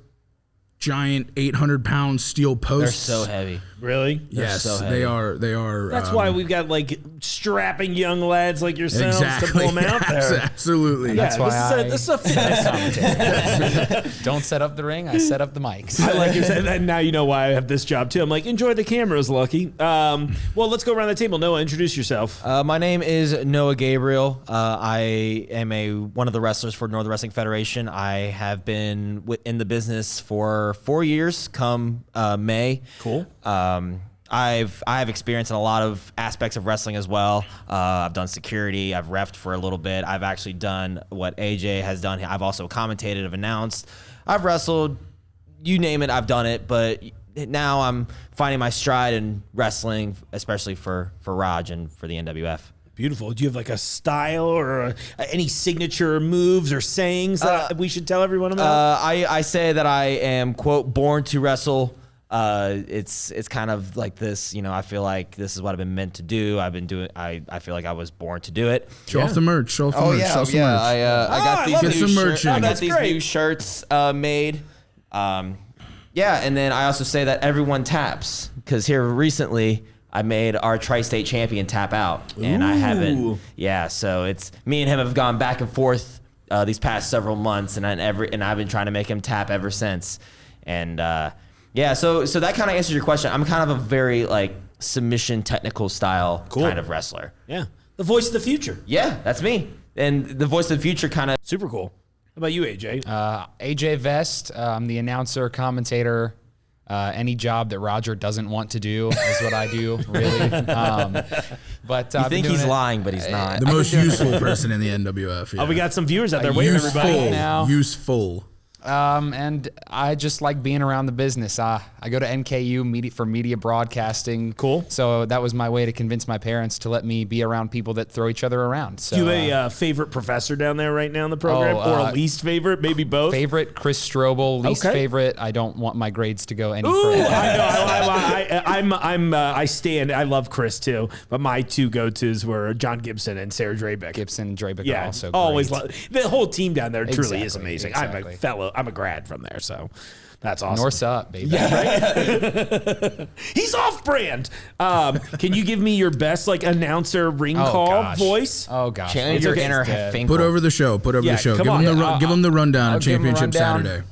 giant 800-pound steel posts. They're so heavy. Really? Yes, so heavy. they are. That's why we've got like strapping young lads like yourselves exactly. to pull them out there. Absolutely. Yeah, That's why this is a fitness. Don't set up the ring. I set up the mics. I like you said, and now you know why I have this job too. I'm like, enjoy the cameras, Lucky. Well, let's go around the table. Noah, introduce yourself. My name is Noah Gabriel. I am one of the wrestlers for Northern Wrestling Federation. I have been in the business for for 4 years come May. Cool. I have experience in a lot of aspects of wrestling as well. I've done security. I've reffed for a little bit. I've actually done what AJ has done. I've also commentated, I've announced. I've wrestled. You name it, I've done it. But now I'm finding my stride in wrestling, especially for Raj and for the NWF. Beautiful. Do you have like a style or any signature moves or sayings that we should tell everyone about? I say that I am, quote, born to wrestle. It's kind of like this, I feel like this is what I've been meant to do. I've been doing, I feel like I was born to do it. Show off the merch. Show off the merch. Sell some merch. I got these Get some merch in. I got That's these great. new shirts made. And then I also say that everyone taps, because here recently I made our Tri-State champion tap out, and I haven't. Yeah, so it's me and him have gone back and forth these past several months, and I've been trying to make him tap ever since. And so that kind of answers your question. I'm kind of a very like submission technical style kind of wrestler. Yeah. The voice of the future. Yeah, that's me. And the voice of the future kind of. Super cool. How about you, AJ? AJ Vest. I'm the announcer, commentator. Any job that Roger doesn't want to do is what I do, really. But You think he's lying, but he's not. The most useful person in the NWF. Yeah. Oh, we got some viewers out there waiting, everybody. Now. Useful. And I just like being around the business. I go to NKU for media broadcasting. Cool. So that was my way to convince my parents to let me be around people that throw each other around. So, Do you have a favorite professor down there right now in the program, or a least favorite, maybe both? favorite, Chris Strobel. Least Okay. favorite, I don't want my grades to go any Ooh, further. I know. I stand. I love Chris too, but my two go-tos were John Gibson and Sarah Drabeck. Gibson and Drabeck Yeah, are also always great. love the whole team down there. Truly is Exactly, amazing. exactly. I'm a grad from there, so that's awesome. North up, baby. He's off-brand. Can you give me your best announcer ring call gosh. voice? Oh gosh. Channel It's your okay. inner It's dead. Finkel. Put over the show. Put over Yeah, the show. come Give on. him the rundown I'll of give him a Championship rundown.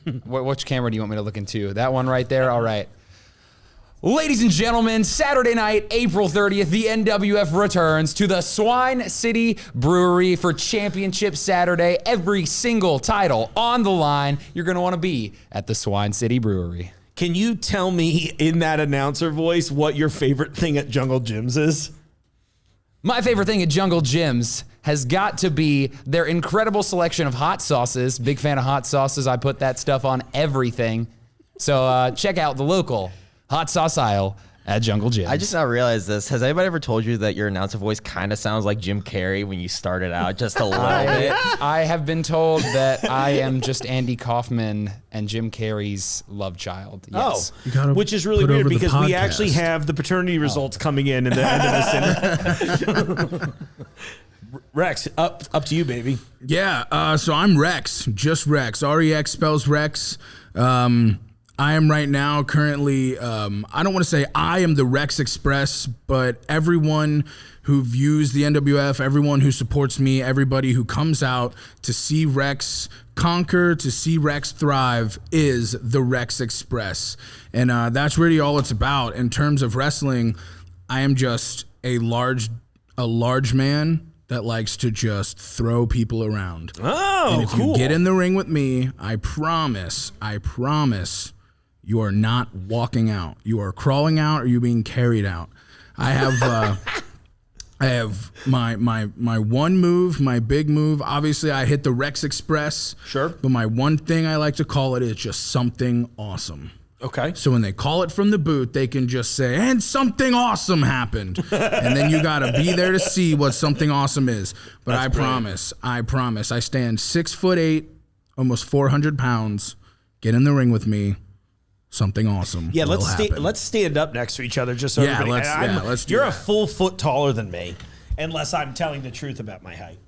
Saturday. Which camera do you want me to look into? That one right there? All right. Ladies and gentlemen, Saturday night, April 30th, the NWF returns to the Swine City Brewery for Championship Saturday. Every single title on the line. You're going to want to be at the Swine City Brewery. Can you tell me in that announcer voice what your favorite thing at Jungle Jim's is? My favorite thing at Jungle Jim's has got to be their incredible selection of hot sauces. Big fan of hot sauces. I put that stuff on everything. So check out the local hot sauce aisle at Jungle Jim's. I just now realized this. Has anybody ever told you that your announcer voice kind of sounds like Jim Carrey when you started out just a little bit? I have been told that I am just Andy Kaufman and Jim Carrey's love child. Yes. You gotta Which is really put weird over the because we podcast. actually have the paternity results coming in the end of the center. Rex, up to you, baby. Yeah, so I'm Rex, just Rex. REX spells Rex. I am right now currently, I don't want to say I am the Rex Express, but everyone who views the NWF, everyone who supports me, everybody who comes out to see Rex conquer, to see Rex thrive is the Rex Express. And that's really all it's about. In terms of wrestling, I am just a large man that likes to just throw people around. Oh, And if cool. you get in the ring with me, I promise, you are not walking out. You are crawling out or you're being carried out. I have my one move, my big move. Obviously, I hit the Rex Express. Sure. But my one thing I like to call it is just something awesome. Okay. So when they call it from the booth, they can just say, and something awesome happened. And then you got to be there to see what something awesome is. But I promise, I stand 6'8", almost 400 pounds. Get in the ring with me. Something awesome. Yeah, will happen. let's stand up next to each other just so Yeah, everybody. let's do You're a that. full foot taller than me, unless I'm telling the truth about my height.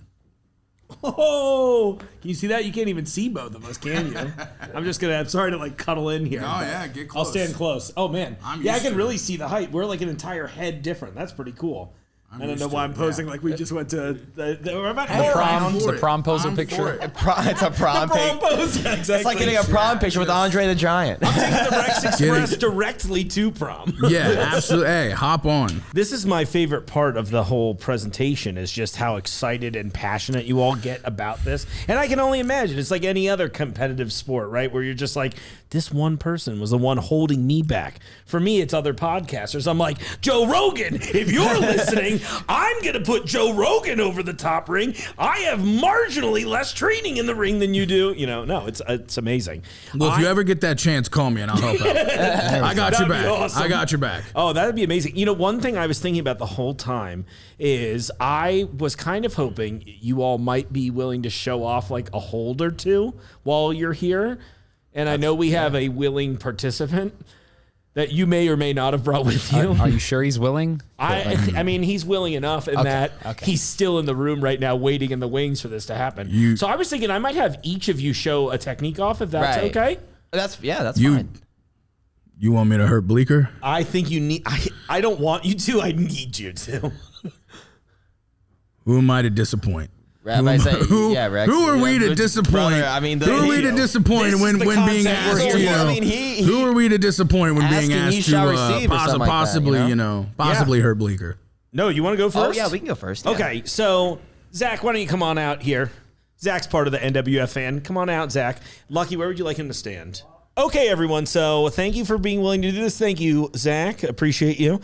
Oh, can you see that? You can't even see both of us, can you? I'm sorry to cuddle in here. Oh, yeah, get I'll close. stand close. Oh man, I'm yeah, I used can to really it. see the height. We're like an entire head different. That's pretty cool. I don't know why I'm posing like we just went to we're about The prom posal picture. It's a prom pose. Yeah, exactly. It's like getting a prom picture with Andre the Giant. I'm taking the Rex Express directly to prom. Yeah, absolutely. Hey, hop on. This is my favorite part of the whole presentation is just how excited and passionate you all get about this. And I can only imagine it's like any other competitive sport, right? Where you're just like, this one person was the one holding me back. For me, it's other podcasters. I'm like, Joe Rogan, if you're listening, I'm going to put Joe Rogan over the top ring. I have marginally less training in the ring than you do. You know, no, it's amazing. Well, if you ever get that chance, call me and I'll help out. I got your back. Awesome. I got your back. Oh, that'd be amazing. You know, one thing I was thinking about the whole time is I was kind of hoping you all might be willing to show off like a hold or two while you're here. And I know we have a willing participant that you may or may not have brought with you. Are you sure he's willing? I mean, he's willing enough in that he's still in the room right now waiting in the wings for this to happen. So I was thinking I might have each of you show a technique off if that's okay. That's fine. You want me to hurt Bleecker? I think you need, I don't want you to, I need you to. Who am I to disappoint? Rex, who are we to disappoint? Brother, I mean, who are we to disappoint when being asked? Who are we to disappoint when being asked to possibly hurt Bleecker? No, you want to go first? Oh yeah, we can go first. Yeah. Okay, so Zach, why don't you come on out here? Zach's part of the NWF fan. Come on out, Zach. Lucky, where would you like him to stand? Okay, everyone. So thank you for being willing to do this. Thank you, Zach. Appreciate you.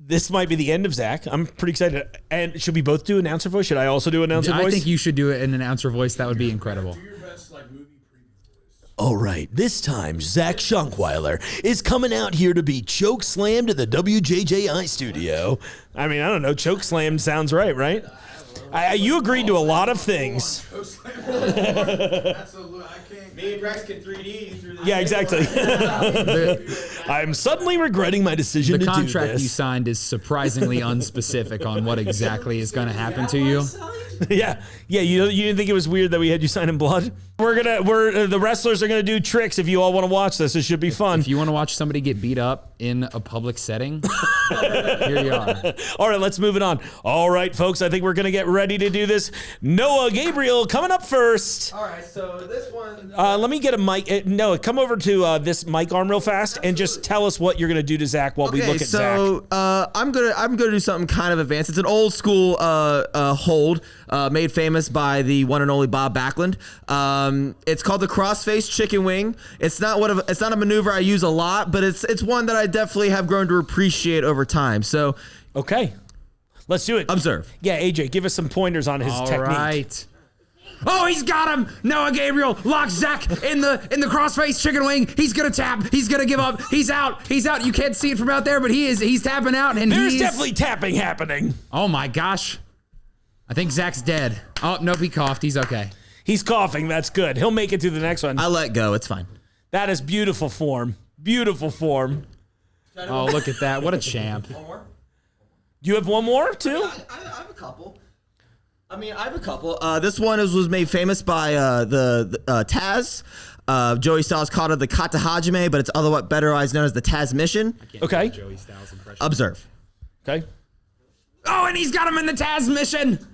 This might be the end of Zach. I'm pretty excited. And should we both do announcer voice? Should I also do announcer voice? I think you should do it in an announcer voice. That would be incredible. Do your best movie preview voice. All right, this time Zach Schunkweiler is coming out here to be choke slammed to the WJJI studio. I mean, I don't know. Choke slammed sounds right? You agreed to a lot of things. Me and Rex can 3D through the Yeah, exactly. I'm suddenly regretting my decision The to do contract this. you signed is surprisingly unspecific on what exactly is going to happen to you. Yeah. You didn't think it was weird that we had you sign in blood? The wrestlers are gonna do tricks. If you all want to watch this, it should be fun. If you want to watch somebody get beat up in a public setting, here you are. All right, let's move it on. All right, folks, I think we're gonna get ready to do this. Noah Gabriel coming up first. All right, so this one. Let me get a mic. Noah, come over to this mic arm real fast and just tell us what you're gonna do to Zach while we look at Zach. I'm gonna do something kind of advanced. It's an old school hold made famous by the one and only Bob Backlund. It's called the crossface chicken wing. It's not a maneuver I use a lot, but it's one that I definitely have grown to appreciate over time. So okay, let's do it. Observe. Yeah, AJ, give us some pointers on his technique. All right. Oh, he's got him! Noah Gabriel locks Zach in the crossface chicken wing. He's gonna tap. He's gonna give up. He's out. You can't see it from out there, but he's tapping out, and there's definitely tapping happening. Oh my gosh. I think Zach's dead. Oh, nope, he coughed. He's okay. He's coughing. That's good. He'll make it to the next one. I let go. It's fine. That is beautiful form. Beautiful form. Oh, look at that. What a champ. One more? Do you have one more, too? I have a couple. This one was made famous by the Taz. Joey Styles called it the Kata Hajime, but it's otherwise known as the Taz Mission. Okay. Joey Styles impression. Observe. Okay. Oh, and he's got him in the Taz Mission.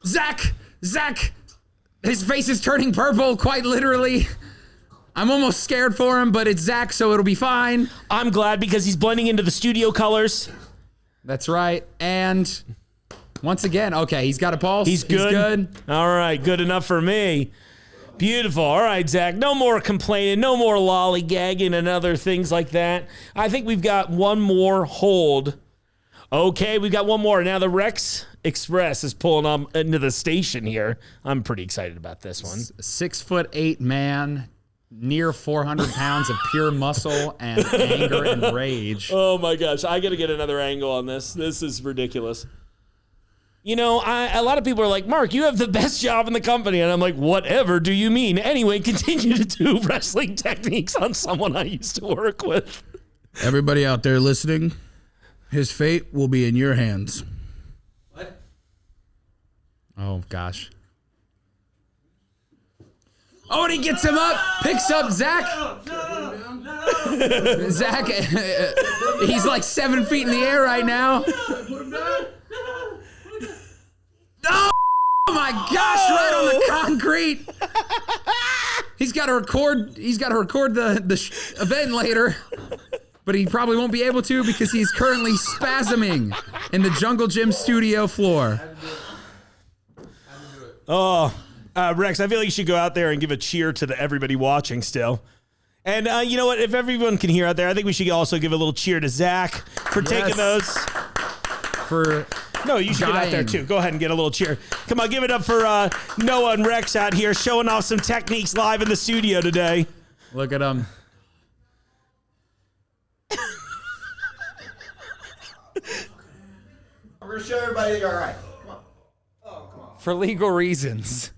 Zach, his face is turning purple, quite literally. I'm almost scared for him, but it's Zach, so it'll be fine. I'm glad because he's blending into the studio colors. That's right. And once again, okay, he's got a pulse. He's good. All right, good enough for me. Beautiful. All right, Zach, no more complaining, no more lollygagging and other things like that. I think we've got one more hold. Okay, we've got one more. Now the Rex Express is pulling on into the station here. I'm pretty excited about this one. 6'8" man, near 400 pounds of pure muscle and anger and rage. Oh my gosh, I got to get another angle on this. This is ridiculous. You know, a lot of people are like, Mark, you have the best job in the company. And I'm like, whatever do you mean? Anyway, continue to do wrestling techniques on someone I used to work with. Everybody out there listening, his fate will be in your hands. What? Oh, gosh. Oh, and he gets him up, picks up Zach. No. Zach, he's like 7 feet in the air right now. Oh my gosh! Right on the concrete. He's got to record. He's got to record the event later, but he probably won't be able to because he's currently spasming in the Jungle Gym studio floor. Oh, Rex, I feel like you should go out there and give a cheer to everybody watching still. And you know what? If everyone can hear out there, I think we should also give a little cheer to Zach for taking those. No, you should get out there too. Go ahead and get a little cheer. Come on, give it up for Noah and Rex out here showing off some techniques live in the studio today. Look at him. I'm going to show everybody that you're all right. For legal reasons.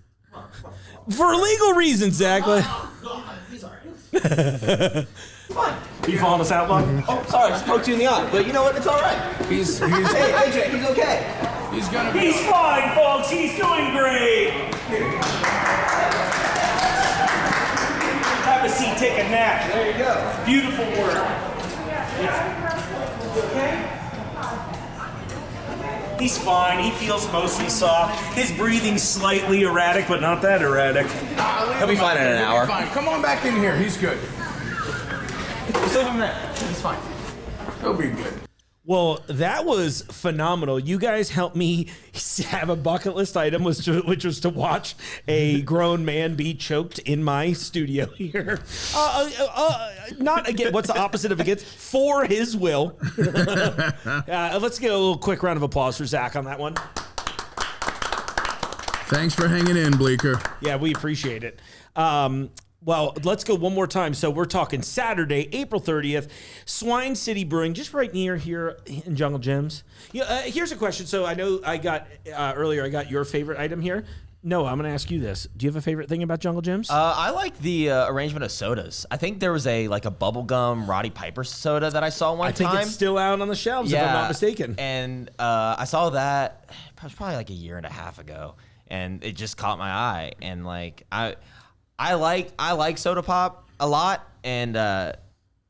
For legal reasons, Zach. He's all right. Fine. You following us out, Mom? Oh, sorry, I just poked you in the eye. But you know what? It's all right. He's Hey, AJ, he's okay. he's gonna be. He's fine, folks. He's doing great. Have a seat, take a nap. There you go. Beautiful work. Yeah. Okay? He's fine. He feels mostly soft. His breathing's slightly erratic, but not that erratic. He'll be fine in an hour. Fine. Come on back in here. He's good. Just leave him there. He's fine. He'll be good. Well, that was phenomenal. You guys helped me have a bucket list item, which was to watch a grown man be choked in my studio here. Not again. What's the opposite of against? For his will. Let's get a little quick round of applause for Zach on that one. Thanks for hanging in, Bleecker. Yeah, we appreciate it. Well, let's go one more time. So we're talking Saturday, April 30th, Swine City Brewing, just right near here in Jungle Gyms. Here's a question. So I know I got earlier, I got your favorite item here. No, I'm going to ask you this. Do you have a favorite thing about Jungle Gyms? I like the arrangement of sodas. I think there was a bubblegum Roddy Piper soda that I saw one time. I think it's still out on the shelves, if I'm not mistaken. And I saw that probably like a year and a half ago, and it just caught my eye. And like I like soda pop a lot, and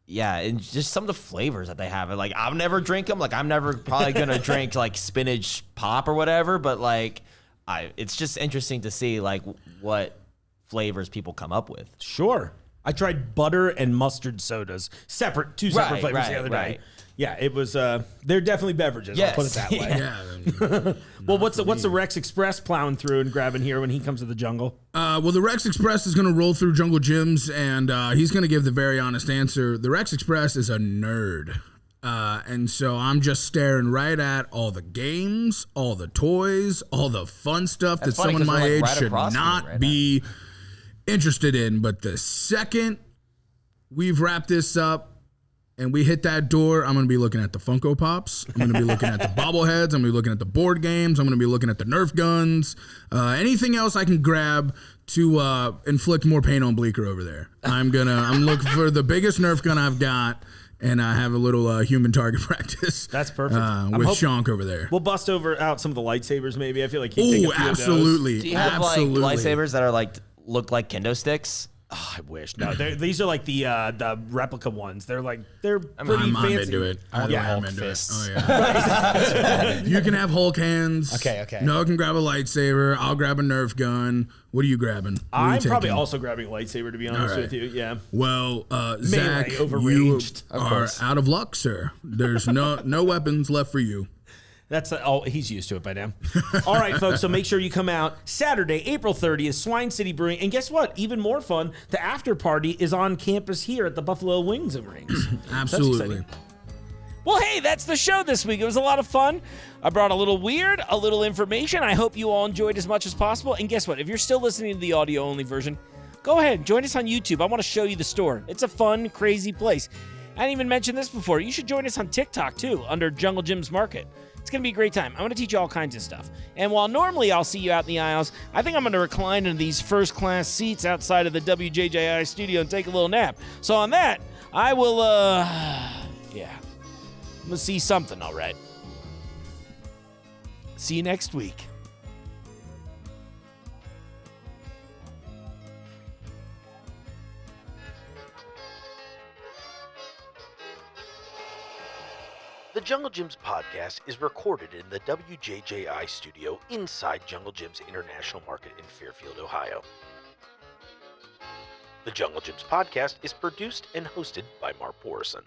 yeah, and just some of the flavors that they have. Like I'll never drink them. Like I'm never probably gonna drink like spinach pop or whatever. But like it's just interesting to see like what flavors people come up with. Sure. I tried butter and mustard sodas, two separate flavors the other day. Yeah, it was. They're definitely beverages. Yes. I'll put it that way. Yeah. Well, what's the Rex Express plowing through and grabbing here when he comes to the jungle? Well, the Rex Express is going to roll through Jungle Gyms, and he's going to give the very honest answer. The Rex Express is a nerd. And so I'm just staring right at all the games, all the toys, all the fun stuff that someone my age should not be interested in. But the second we've wrapped this up, and we hit that door, I'm going to be looking at the Funko Pops. I'm going to be looking at the bobbleheads. I'm going to be looking at the board games. I'm going to be looking at the Nerf guns. Anything else I can grab to inflict more pain on Bleecker over there. I'm looking for the biggest Nerf gun I've got, and I have a little human target practice. That's perfect. With Shonk over there. We'll bust out some of the lightsabers maybe. I feel like he'd take a few absolutely. of those. Do you have like lightsabers that are look like kendo sticks? Oh, I wish. No, these are like the replica ones. They're pretty I'm fancy. into it. I'm into fists. it. Oh, yeah. You can have Hulk hands. Okay. Noah can grab a lightsaber. I'll grab a Nerf gun. What are you grabbing? I'm probably also grabbing a lightsaber, to be honest with you. Yeah. Well, Zach, you overranged. are out of luck, sir. There's no weapons left for you. That's he's used to it by now. All right, folks. So make sure you come out Saturday, April 30th, Swine City Brewing. And guess what? Even more fun, the after party is on campus here at the Buffalo Wings and Rings. Absolutely. Well, hey, that's the show this week. It was a lot of fun. I brought a little weird, a little information. I hope you all enjoyed as much as possible. And guess what? If you're still listening to the audio-only version, go ahead. Join us on YouTube. I want to show you the store. It's a fun, crazy place. I didn't even mention this before. You should join us on TikTok, too, under Jungle Gyms Market. It's going to be a great time. I'm going to teach you all kinds of stuff. And while normally I'll see you out in the aisles, I think I'm going to recline in these first-class seats outside of the WJJI studio and take a little nap. So on that, I will, I'm going to see something, all right. See you next week. The Jungle Gyms podcast is recorded in the WJJI studio inside Jungle Gyms International Market in Fairfield, Ohio. The Jungle Gyms podcast is produced and hosted by Mark Borison.